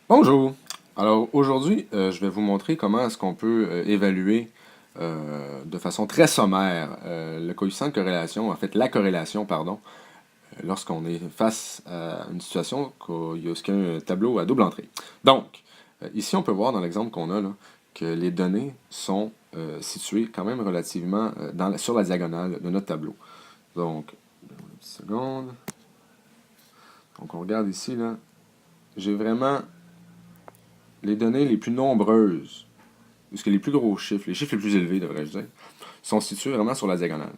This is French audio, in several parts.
Bonjour! Alors aujourd'hui, je vais vous montrer comment est-ce qu'on peut évaluer de façon très sommaire le coefficient de corrélation, en fait la corrélation, pardon, lorsqu'on est face à une situation qu'il y a un tableau à double entrée. Donc, ici on peut voir dans l'exemple qu'on a là, que les données sont situées quand même relativement sur la diagonale de notre tableau. Donc, une petite seconde. Donc on regarde ici, là, j'ai vraiment les données les plus nombreuses, puisque les plus gros chiffres, les chiffres les plus élevés, devrais-je dire, sont situés vraiment sur la diagonale.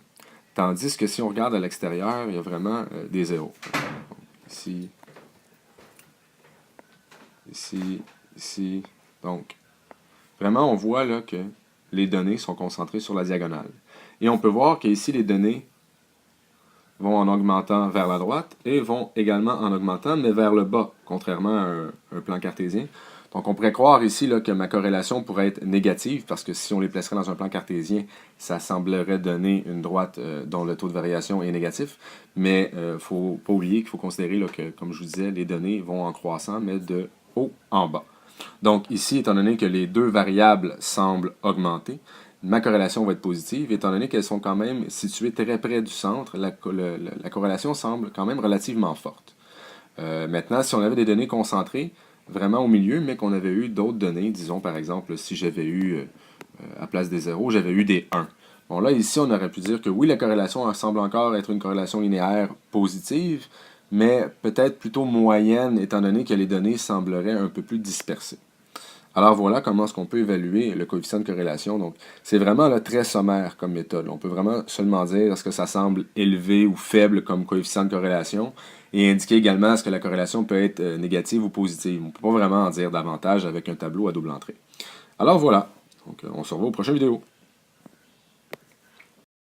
Tandis que si on regarde à l'extérieur, il y a vraiment des zéros. Ici, ici, ici. Donc, vraiment, on voit là que les données sont concentrées sur la diagonale. Et on peut voir qu'ici, les données vont en augmentant vers la droite et vont également en augmentant, mais vers le bas, contrairement à un plan cartésien. Donc on pourrait croire ici là, que ma corrélation pourrait être négative, parce que si on les placerait dans un plan cartésien, ça semblerait donner une droite dont le taux de variation est négatif. Mais il ne faut pas oublier qu'il faut considérer là, que, comme je vous disais, les données vont en croissant, mais de haut en bas. Donc ici, étant donné que les deux variables semblent augmenter, ma corrélation va être positive, étant donné qu'elles sont quand même situées très près du centre, la corrélation semble quand même relativement forte. Maintenant, si on avait des données concentrées vraiment au milieu, mais qu'on avait eu d'autres données, disons par exemple, si j'avais eu, à place des zéros, j'avais eu des 1. Bon là, ici, on aurait pu dire que oui, la corrélation semble encore être une corrélation linéaire positive, mais peut-être plutôt moyenne, étant donné que les données sembleraient un peu plus dispersées. Alors voilà comment est-ce qu'on peut évaluer le coefficient de corrélation. Donc, c'est vraiment là, très sommaire comme méthode. On peut vraiment seulement dire est-ce que ça semble élevé ou faible comme coefficient de corrélation et indiquer également est-ce que la corrélation peut être négative ou positive. On ne peut pas vraiment en dire davantage avec un tableau à double entrée. Alors voilà. Donc, on se revoit aux prochaines vidéos.